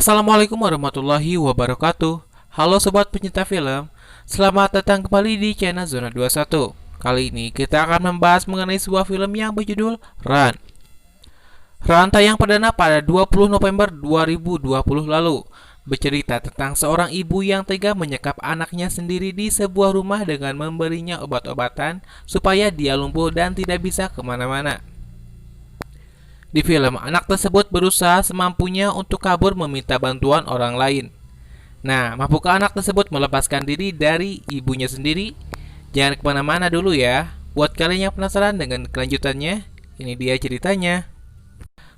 Assalamualaikum warahmatullahi wabarakatuh. Halo sobat pencinta film, selamat datang kembali di channel Zona 21. Kali ini kita akan membahas mengenai sebuah film yang berjudul Run. Run tayang perdana pada 20 November 2020 lalu. Bercerita tentang seorang ibu yang tega menyekap anaknya sendiri di sebuah rumah dengan memberinya obat-obatan supaya dia lumpuh dan tidak bisa kemana-mana. Di film, anak tersebut berusaha semampunya untuk kabur meminta bantuan orang lain. Nah, mampukah anak tersebut melepaskan diri dari ibunya sendiri? Jangan kemana-mana dulu ya. Buat kalian yang penasaran dengan kelanjutannya, ini dia ceritanya.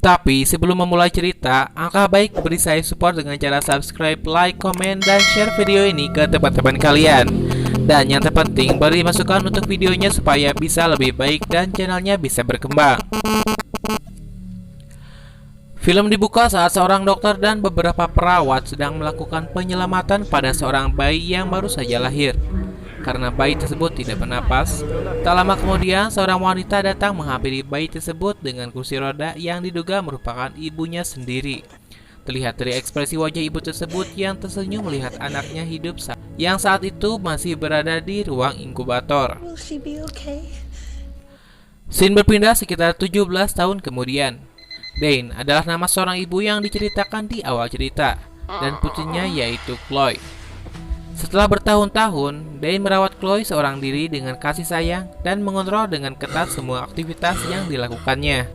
Tapi sebelum memulai cerita, angka baik beri saya support dengan cara subscribe, like, komen, dan share video ini ke teman-teman kalian. Dan yang terpenting, beri masukan untuk videonya supaya bisa lebih baik dan channelnya bisa berkembang. Film dibuka saat seorang dokter dan beberapa perawat sedang melakukan penyelamatan pada seorang bayi yang baru saja lahir. Karena bayi tersebut tidak bernapas, tak lama kemudian seorang wanita datang menghampiri bayi tersebut dengan kursi roda yang diduga merupakan ibunya sendiri. Terlihat dari ekspresi wajah ibu tersebut yang tersenyum melihat anaknya hidup yang saat itu masih berada di ruang inkubator. Scene berpindah sekitar 17 tahun kemudian. Dane adalah nama seorang ibu yang diceritakan di awal cerita, dan putrinya yaitu Chloe. Setelah bertahun-tahun, Dane merawat Chloe seorang diri dengan kasih sayang dan mengontrol dengan ketat semua aktivitas yang dilakukannya.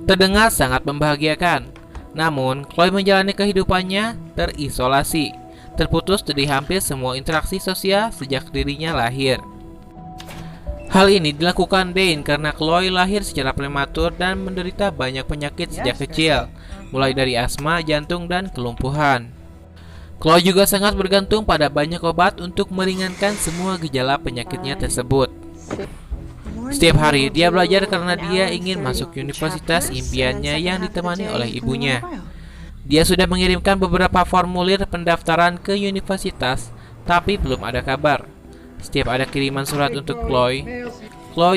Terdengar sangat membahagiakan, namun Chloe menjalani kehidupannya terisolasi, terputus dari hampir semua interaksi sosial sejak dirinya lahir. Hal ini dilakukan Dane karena Chloe lahir secara prematur dan menderita banyak penyakit sejak kecil, mulai dari asma, jantung, dan kelumpuhan. Chloe juga sangat bergantung pada banyak obat untuk meringankan semua gejala penyakitnya tersebut. Setiap hari dia belajar karena dia ingin masuk universitas impiannya yang ditemani oleh ibunya. Dia sudah mengirimkan beberapa formulir pendaftaran ke universitas, tapi belum ada kabar. Setiap ada kiriman surat untuk Chloe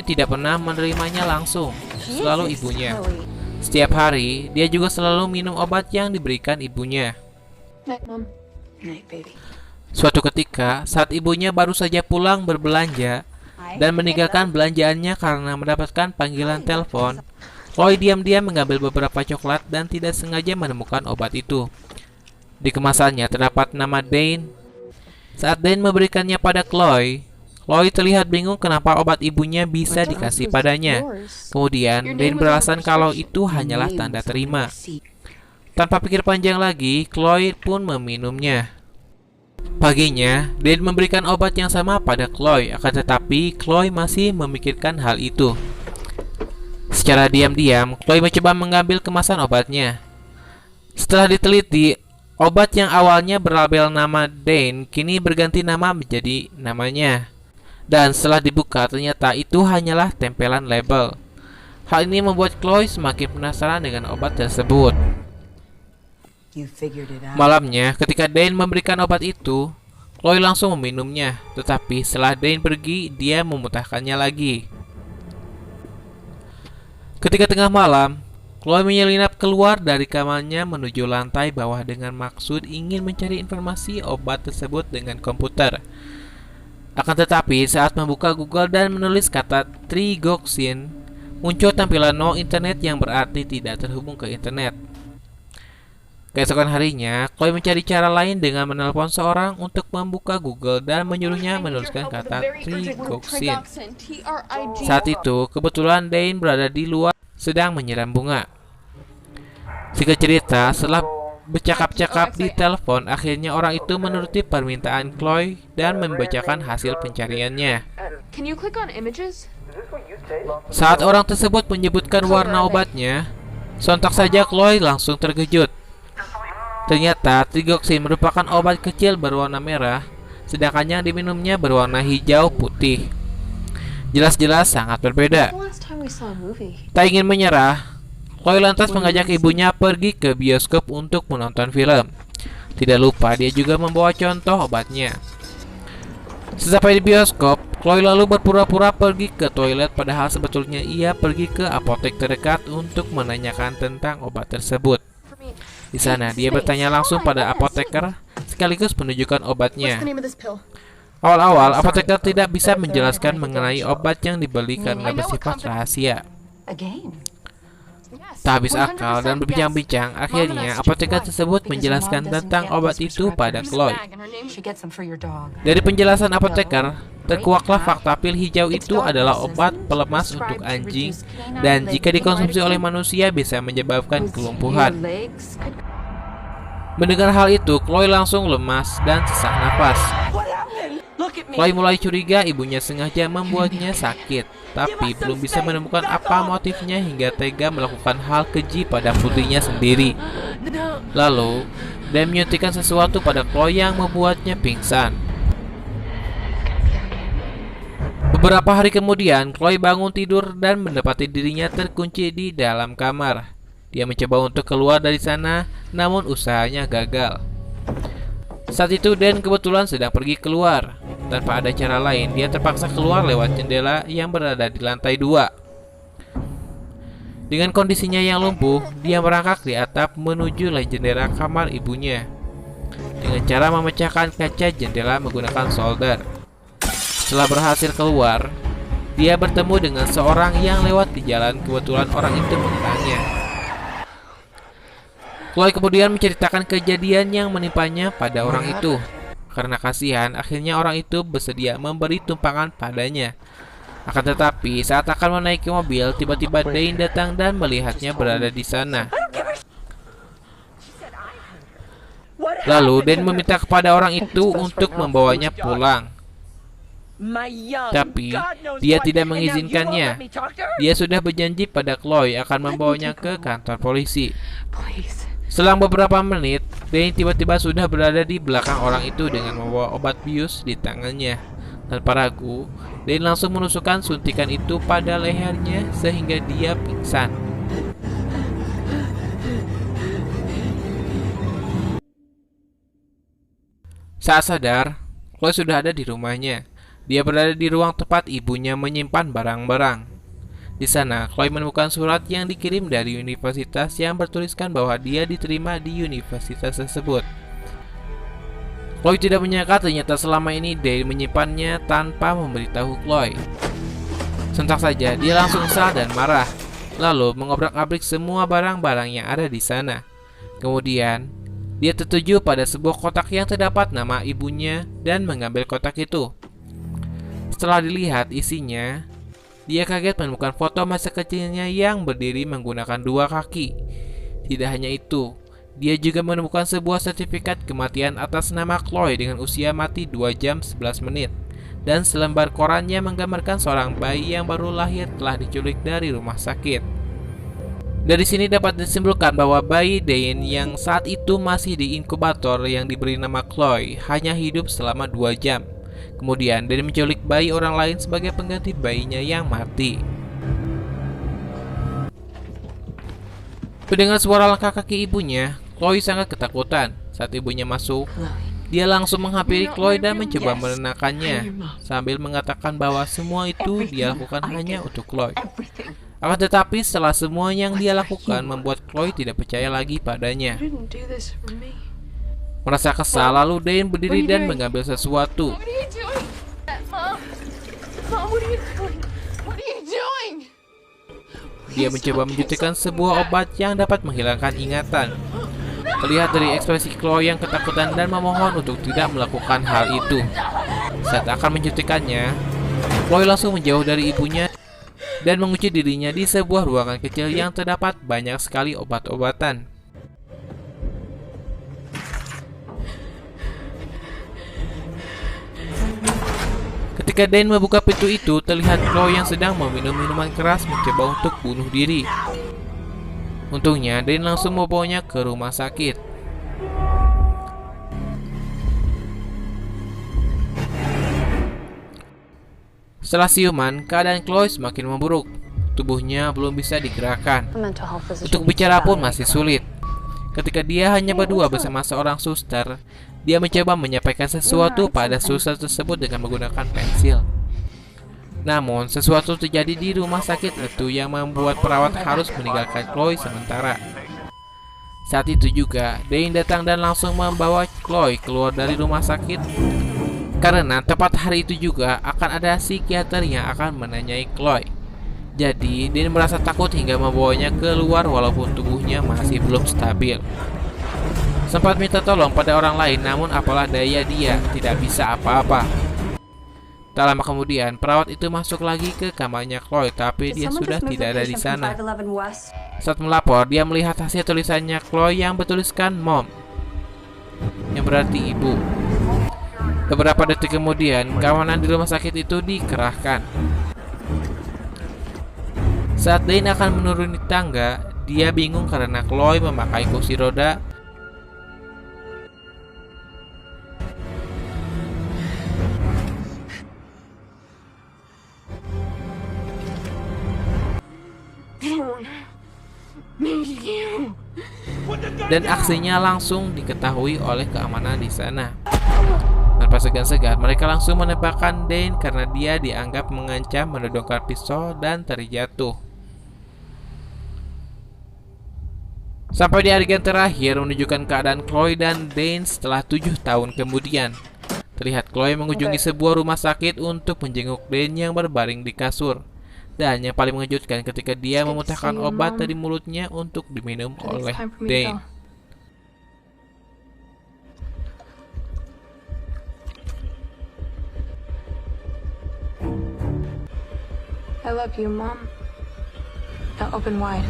tidak pernah menerimanya langsung, selalu ibunya. Setiap hari, dia juga selalu minum obat yang diberikan ibunya. Suatu ketika, saat ibunya baru saja pulang berbelanja dan meninggalkan belanjaannya karena mendapatkan panggilan telepon, Chloe diam-diam mengambil beberapa coklat dan tidak sengaja menemukan obat itu. Di kemasannya terdapat nama Dane. Saat Dane memberikannya pada Chloe terlihat bingung kenapa obat ibunya bisa dikasih padanya. Kemudian Dane beralasan kalau itu hanyalah tanda terima. Tanpa pikir panjang lagi, Chloe pun meminumnya. Paginya, Dane memberikan obat yang sama pada Chloe, akan tetapi Chloe masih memikirkan hal itu. Secara diam-diam, Chloe mencoba mengambil kemasan obatnya. Setelah diteliti, obat yang awalnya berlabel nama Dane kini berganti nama menjadi namanya. Dan setelah dibuka ternyata itu hanyalah tempelan label. Hal ini membuat Chloe semakin penasaran dengan obat tersebut. Malamnya ketika Dane memberikan obat itu, Chloe langsung meminumnya. Tetapi setelah Dane pergi, dia memuntahkannya lagi. Ketika tengah malam, Chloe menyelinap keluar dari kamarnya menuju lantai bawah dengan maksud ingin mencari informasi obat tersebut dengan komputer. Akan tetapi saat membuka Google dan menulis kata trigoxin, muncul tampilan no internet yang berarti tidak terhubung ke internet. Keesokan harinya, Chloe mencari cara lain dengan menelpon seorang untuk membuka Google dan menyuruhnya menuliskan kata trigoxin. Saat itu, kebetulan Dane berada di luar sedang menyiram bunga. Singkat cerita, setelah bercakap-cakap di telepon, akhirnya orang itu menuruti permintaan Chloe dan membacakan hasil pencariannya. Saat orang tersebut menyebutkan warna obatnya, sontak saja Chloe langsung terkejut. Ternyata trigoxin merupakan obat kecil berwarna merah, sedangkan yang diminumnya berwarna hijau putih. Jelas-jelas sangat berbeda. Tak ingin menyerah, Chloe lantas mengajak ibunya pergi ke bioskop untuk menonton film. Tidak lupa dia juga membawa contoh obatnya. Sesampai di bioskop, Chloe lalu berpura-pura pergi ke toilet padahal sebetulnya ia pergi ke apotek terdekat untuk menanyakan tentang obat tersebut. Di sana, dia bertanya langsung pada apoteker sekaligus menunjukkan obatnya. Awal-awal, apoteker tidak bisa menjelaskan mengenai obat yang dibeli karena bersifat rahasia. Tak habis akal dan berbincang-bincang, akhirnya apoteker tersebut menjelaskan tentang obat itu pada Chloe. Dari penjelasan apoteker, terkuaklah fakta pil hijau itu adalah obat pelemas untuk anjing dan jika dikonsumsi oleh manusia bisa menyebabkan kelumpuhan. Mendengar hal itu, Chloe langsung lemas dan sesak napas. Chloe mulai curiga ibunya sengaja membuatnya sakit, tapi belum bisa menemukan apa motifnya hingga tega melakukan hal keji pada putrinya sendiri. Lalu, dia menyuntikkan sesuatu pada Chloe yang membuatnya pingsan. Beberapa hari kemudian, Chloe bangun tidur dan mendapati dirinya terkunci di dalam kamar. Dia mencoba untuk keluar dari sana, namun usahanya gagal. Saat itu Dan kebetulan sedang pergi keluar. Tanpa ada cara lain, dia terpaksa keluar lewat jendela yang berada di lantai 2. Dengan kondisinya yang lumpuh, dia merangkak di atap menuju jendela kamar ibunya dengan cara memecahkan kaca jendela menggunakan solder. Setelah berhasil keluar, dia bertemu dengan seorang yang lewat di jalan. Kebetulan orang itu mengenalnya. Chloe kemudian menceritakan kejadian yang menimpanya pada orang itu. Karena kasihan, akhirnya orang itu bersedia memberi tumpangan padanya. Akan tetapi, saat akan menaiki mobil, tiba-tiba Dane datang dan melihatnya berada di sana. Lalu Dane meminta kepada orang itu untuk membawanya pulang. Tapi dia tidak mengizinkannya. Dia sudah berjanji pada Chloe akan membawanya ke kantor polisi. Selang beberapa menit, Dane tiba-tiba sudah berada di belakang orang itu dengan membawa obat bius di tangannya. Tanpa ragu, Dane langsung menusukkan suntikan itu pada lehernya sehingga dia pingsan. Saat sadar, Chloe sudah ada di rumahnya. Dia berada di ruang tempat ibunya menyimpan barang-barang. Di sana, Chloe menemukan surat yang dikirim dari universitas yang bertuliskan bahwa dia diterima di universitas tersebut. Chloe tidak menyangka ternyata selama ini Dane menyimpannya tanpa memberitahu Chloe. Sontak saja, dia langsung kesal dan marah, lalu mengobrak-abrik semua barang-barang yang ada di sana. Kemudian, dia tertuju pada sebuah kotak yang terdapat nama ibunya dan mengambil kotak itu. Setelah dilihat isinya, dia kaget menemukan foto masa kecilnya yang berdiri menggunakan 2 kaki. Tidak hanya itu, dia juga menemukan sebuah sertifikat kematian atas nama Chloe dengan usia mati 2 jam 11 menit. Dan selembar koran yang menggambarkan seorang bayi yang baru lahir telah diculik dari rumah sakit. Dari sini dapat disimpulkan bahwa bayi Dane yang saat itu masih di inkubator yang diberi nama Chloe hanya hidup selama 2 jam. Kemudian Dane menculik bayi orang lain sebagai pengganti bayinya yang mati. Mendengar suara langkah kaki ibunya, Chloe sangat ketakutan. Saat ibunya masuk, dia langsung menghampiri Chloe dan mencoba menenangkannya sambil mengatakan bahwa semua itu dia lakukan hanya untuk Chloe. Akan tetapi setelah semua yang dia lakukan membuat Chloe tidak percaya lagi padanya. Merasa kesal, lalu Dane berdiri dan mengambil sesuatu. Dia mencoba menjuntikkan sebuah obat yang dapat menghilangkan ingatan. Terlihat dari ekspresi Chloe yang ketakutan dan memohon untuk tidak melakukan hal itu. Saat akan menjuntikkannya, Chloe langsung menjauh dari ibunya dan mengunci dirinya di sebuah ruangan kecil yang terdapat banyak sekali obat-obatan. Ketika Dane membuka pintu itu, terlihat Chloe yang sedang meminum minuman keras mencoba untuk bunuh diri. Untungnya, Dane langsung membawanya ke rumah sakit. Setelah siuman, keadaan Chloe semakin memburuk. Tubuhnya belum bisa digerakkan. Untuk bicara pun masih sulit. Ketika dia hanya berdua bersama seorang suster, dia mencoba menyampaikan sesuatu pada suster tersebut dengan menggunakan pensil. Namun, sesuatu terjadi di rumah sakit itu yang membuat perawat harus meninggalkan Chloe sementara. Saat itu juga, Dane datang dan langsung membawa Chloe keluar dari rumah sakit. Karena tepat hari itu juga akan ada psikiater yang akan menanyai Chloe. Jadi, Dane merasa takut hingga membawanya keluar walaupun tubuhnya masih belum stabil. Sempat minta tolong pada orang lain, namun apalah daya dia tidak bisa apa-apa. Tak lama kemudian, perawat itu masuk lagi ke kamarnya Chloe, tapi dia sudah tidak ada di sana. Saat melapor, dia melihat hasil tulisannya Chloe yang bertuliskan Mom, yang berarti ibu. Beberapa detik kemudian, keamanan di rumah sakit itu dikerahkan. Saat Dane akan menuruni tangga, dia bingung karena Chloe memakai kursi roda. Dan aksinya langsung diketahui oleh keamanan di sana. Tanpa segan-segan, mereka langsung menembakkan Dane karena dia dianggap mengancam, menodongkan pistol, dan terjatuh. Sampai di adegan terakhir menunjukkan keadaan Chloe dan Dane setelah 7 tahun kemudian. Terlihat Chloe mengunjungi sebuah rumah sakit untuk menjenguk Dane yang berbaring di kasur. Dan yang paling mengejutkan ketika dia memuntahkan obat dari mulutnya untuk diminum oleh Dane. I love you, Mom. Now open wide.